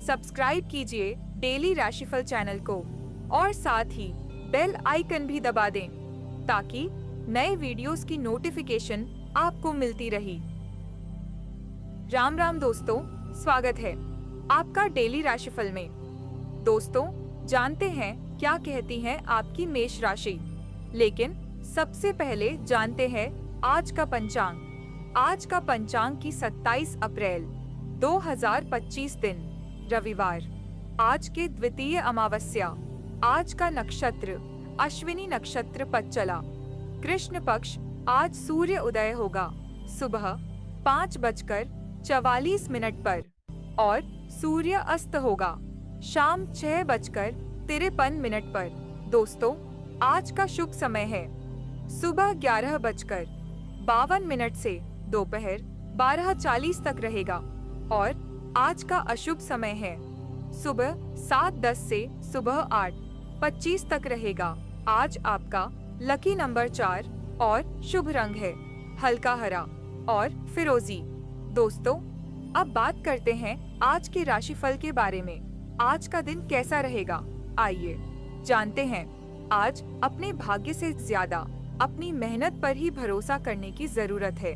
Subscribe कीजिए daily राशिफल channel को और साथ ही बेल आइकन भी दबा दें ताकि नए वीडियोस की नोटिफिकेशन आपको मिलती रही। राम राम दोस्तों, स्वागत है आपका डेली राशिफल में। दोस्तों, जानते हैं क्या कहती है आपकी मेष राशि, लेकिन सबसे पहले जानते हैं आज का पंचांग। आज का पंचांग की 27 अप्रैल 2025 दिन रविवार, आज के द्वितीय अमावस्या। आज का नक्षत्र अश्विनी नक्षत्र पद चला। कृष्ण पक्ष आज सूर्य उदय होगा सुबह 5:44 पर और सूर्य अस्त होगा शाम 6:53 पर। दोस्तों, आज का शुभ समय है सुबह 11:52 से दोपहर 12:40 तक रहेगा और आज का अशुभ समय है सुबह 7:10 से सुबह 8:25 तक रहेगा। आज आपका लकी नंबर 4 और शुभ रंग है हल्का हरा और फिरोजी। दोस्तों, अब बात करते हैं आज के राशिफल के बारे में। आज का दिन कैसा रहेगा, आइए जानते हैं। आज अपने भाग्य से ज्यादा अपनी मेहनत पर ही भरोसा करने की जरूरत है,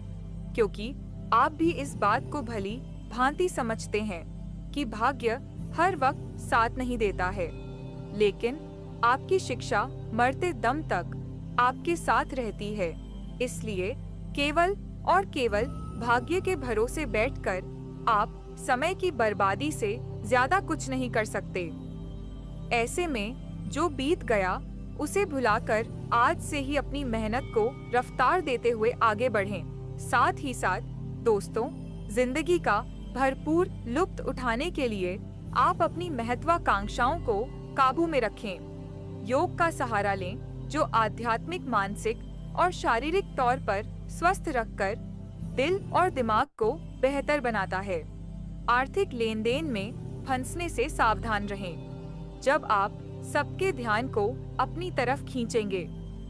क्योंकि आप भी इस बात को भली भांति समझते हैं कि भाग्य हर वक्त साथ नहीं देता है, लेकिन आपकी शिक्षा मरते दम तक आपके साथ रहती है। इसलिए केवल और केवल भाग्य के भरोसे बैठकर आप समय की बर्बादी से ज्यादा कुछ नहीं कर सकते। ऐसे में जो बीत गया उसे भुलाकर आज से ही अपनी मेहनत को रफ्तार देते हुए आगे बढ़ें। साथ ही साथ दोस्तों, जिंदगी का भरपूर लुत्फ उठाने के लिए आप अपनी महत्वाकांक्षाओं को काबू में रखें। योग का सहारा लें, जो आध्यात्मिक, मानसिक और शारीरिक तौर पर स्वस्थ रखकर दिल और दिमाग को बेहतर बनाता है। आर्थिक लेन देन में फंसने से सावधान रहें। जब आप सबके ध्यान को अपनी तरफ खींचेंगे,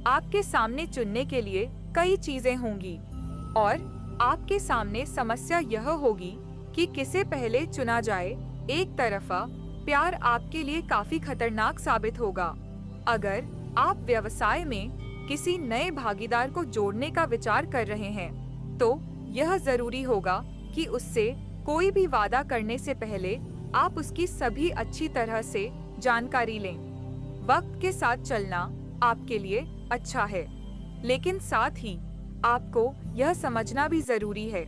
आपके सामने चुनने के लिए कई चीजें होंगी और आपके सामने समस्या यह होगी कि किसे पहले चुना जाए। एक तरफा प्यार आपके लिए काफी खतरनाक साबित होगा। अगर आप व्यवसाय में किसी नए भागीदार को जोड़ने का विचार कर रहे हैं, तो यह जरूरी होगा कि उससे कोई भी वादा करने से पहले आप उसकी सभी अच्छी तरह से जानकारी लें। वक्त के साथ चलना आपके लिए अच्छा है, लेकिन साथ ही आपको यह समझना भी जरूरी है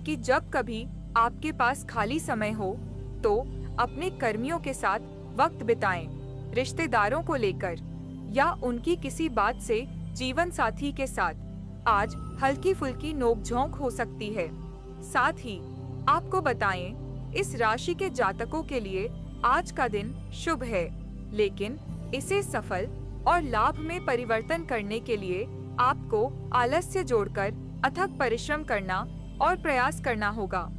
कि जब कभी आपके पास खाली समय हो तो अपने कर्मियों के साथ वक्त बिताएं। रिश्तेदारों को लेकर या उनकी किसी बात से जीवन साथी के साथ आज हल्की फुल्की नोकझोंक हो सकती है। साथ ही आपको बताएं, इस राशि के जातकों के लिए आज का दिन शुभ है, लेकिन इसे सफल और लाभ में परिवर्तन करने के लिए आपको आलस्य जोड़कर अथक परिश्रम करना और प्रयास करना होगा।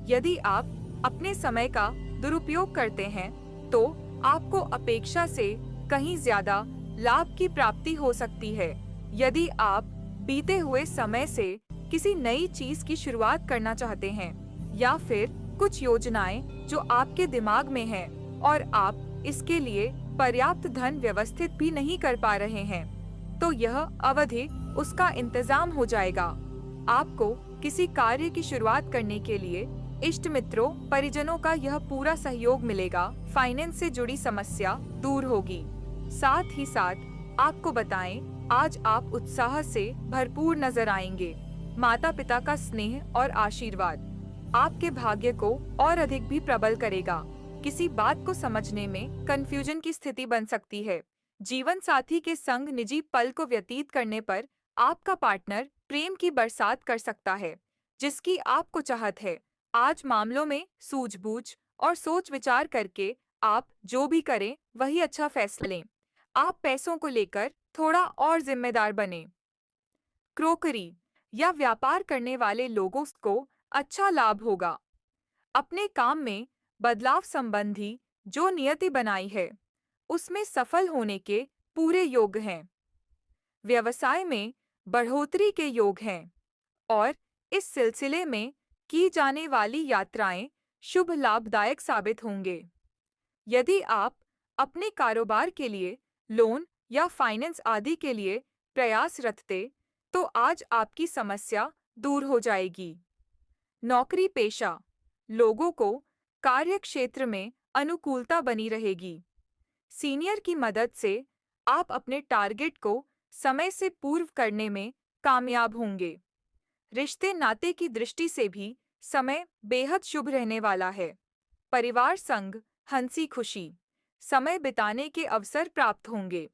यदि आप अपने समय का दुरुपयोग करते हैं, तो आपको अपेक्षा से कहीं ज्यादा लाभ की प्राप्ति हो सकती है। यदि आप बीते हुए समय से किसी नई चीज की शुरुआत करना चाहते हैं या फिर कुछ योजनाएं जो आपके दिमाग में हैं और आप इसके लिए पर्याप्त धन व्यवस्थित भी नहीं कर पा रहे हैं, तो यह अवधि उसका इंतजाम हो जाएगा। आपको किसी कार्य की शुरुआत करने के लिए इष्ट मित्रों, परिजनों का यह पूरा सहयोग मिलेगा। फाइनेंस से जुड़ी समस्या दूर होगी। साथ ही साथ आपको बताएं, आज आप उत्साह से भरपूर नजर आएंगे। माता पिता का स्नेह और आशीर्वाद आपके भाग्य को और अधिक भी प्रबल करेगा। किसी बात को समझने में कंफ्यूजन की स्थिति बन सकती है। जीवन साथी के संग निजी पल को व्यतीत करने पर आपका पार्टनर प्रेम की बरसात कर सकता है, जिसकी आपको चाहत है। आज मामलों में सूझबूझ और सोच विचार करके आप जो भी करें वही अच्छा फैसला लें। आप पैसों को लेकर थोड़ा और जिम्मेदार बने। क्रोकरी या व्यापार करने वाले लोगों को अच्छा लाभ होगा। अपने काम में बदलाव संबंधी जो नियति बनाई है, उसमें सफल होने के पूरे योग हैं। व्यवसाय में बढ़ोतरी के योग हैं और इस सिलसिले में की जाने वाली यात्राएं शुभ लाभदायक साबित होंगे। यदि आप अपने कारोबार के लिए लोन या फाइनेंस आदि के लिए प्रयासरत थे, तो आज आपकी समस्या दूर हो जाएगी। नौकरी पेशा लोगों को कार्य क्षेत्र में अनुकूलता बनी रहेगी। सीनियर की मदद से आप अपने टारगेट को समय से पूर्व करने में कामयाब होंगे। रिश्ते नाते की दृष्टि से भी समय बेहद शुभ रहने वाला है। परिवार संग हंसी खुशी समय बिताने के अवसर प्राप्त होंगे।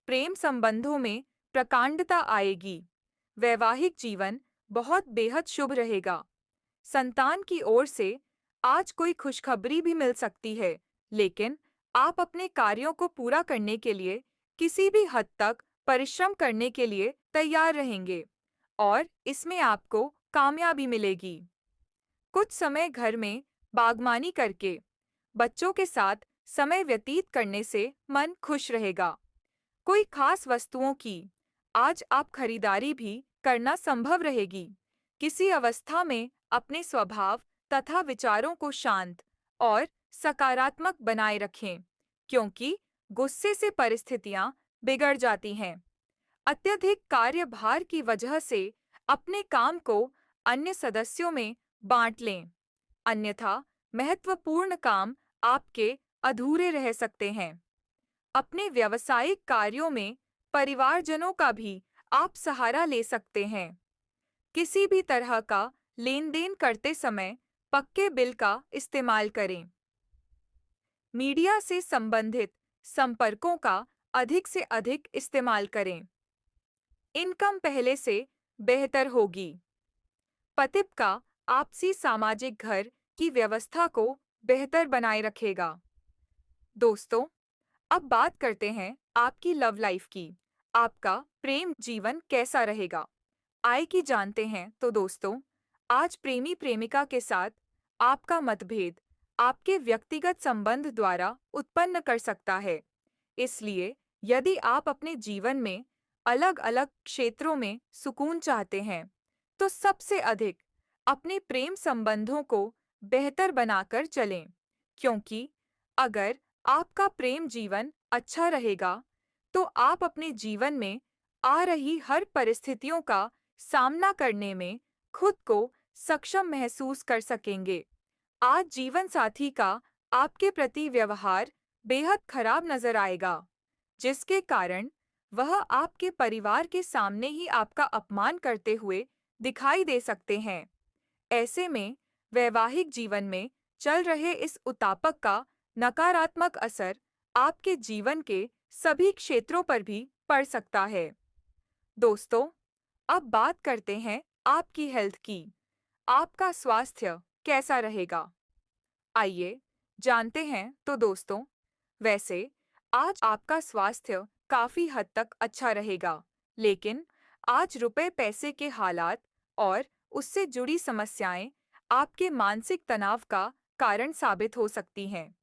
प्रेम संबंधों में प्रकांडता आएगी। वैवाहिक जीवन बहुत बेहद शुभ रहेगा। संतान की ओर से आज कोई खुशखबरी भी मिल सकती है, लेकिन आप अपने कार्यों को पूरा करने के लिए किसी भी हद तक परिश्रम करने के लिए तैयार रहेंगे और इसमें आपको कामयाबी मिलेगी। कुछ समय घर में बागवानी करके बच्चों के साथ समय व्यतीत करने से मन खुश रहेगा। कोई खास वस्तुओं की आज आप खरीदारी भी करना संभव रहेगी। किसी अवस्था में अपने स्वभाव तथा विचारों को शांत और सकारात्मक बनाए रखें, क्योंकि गुस्से से परिस्थितियां बिगड़ जाती हैं। अत्यधिक कार्यभार की वजह से अपने काम को अन्य सदस्यों में बांट लें, अन्यथा महत्वपूर्ण काम आपके अधूरे रह सकते हैं। अपने व्यावसायिक कार्यों में परिवारजनों का भी आप सहारा ले सकते हैं। किसी भी तरह का लेन देन करते समय पक्के बिल का इस्तेमाल करें। मीडिया से संबंधित संपर्कों का अधिक से अधिक इस्तेमाल करें। इनकम पहले से बेहतर होगी। पतिप का आपसी सामाजिक घर की व्यवस्था को बेहतर बनाए रखेगा। दोस्तों, अब बात करते हैं आपकी लव लाइफ की। आपका प्रेम जीवन कैसा रहेगा? आय की जानते हैं तो दोस्तों, आज प्रेमी प्रेमिका के साथ आपका मतभेद आपके व्यक्तिगत संबंध द्वारा उत्पन्न कर सकता है। इसलिए यदि आप अपने जीवन में अलग अलग क्षेत्रों में सुकून चाहते हैं, तो सबसे अधिक अपने प्रेम संबंधों को बेहतर बनाकर चलें, क्योंकि अगर आपका प्रेम जीवन अच्छा रहेगा, तो आप अपने जीवन में आ रही हर परिस्थितियों का सामना करने में खुद को सक्षम महसूस कर सकेंगे। आज जीवन साथी का आपके प्रति व्यवहार बेहद खराब नजर आएगा, जिसके कारण वह आपके परिवार के सामने ही आपका अपमान करते हुए दिखाई दे सकते हैं। ऐसे में वैवाहिक जीवन में चल रहे इस उतापक का नकारात्मक असर आपके जीवन के सभी क्षेत्रों पर भी पड़ सकता है। दोस्तों, अब बात करते हैं आपकी हेल्थ की। आपका स्वास्थ्य कैसा रहेगा? आइए जानते हैं तो दोस्तों, वैसे आज आपका स्वास्थ्य काफी हद तक अच्छा रहेगा, लेकिन आज रुपए पैसे के हालात और उससे जुड़ी समस्याएं आपके मानसिक तनाव का कारण साबित हो सकती हैं,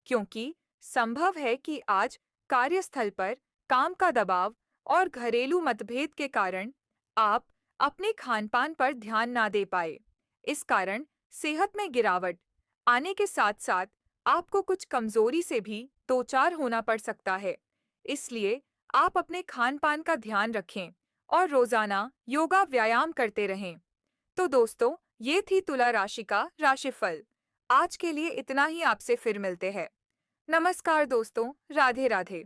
क्योंकि संभव है कि आज कार्यस्थल पर काम का दबाव और घरेलू मतभेद के कारण आप अपने खानपान पर ध्यान ना दे पाए। इस कारण सेहत में गिरावट आने के साथ साथ आपको कुछ कमजोरी से भी दो चार होना पड़ सकता है। इसलिए आप अपने खानपान का ध्यान रखें और रोजाना योगा व्यायाम करते रहें। तो दोस्तों, ये थी तुला राशि का राशिफल। आज के लिए इतना ही। आपसे फिर मिलते हैं। नमस्कार दोस्तों, राधे राधे।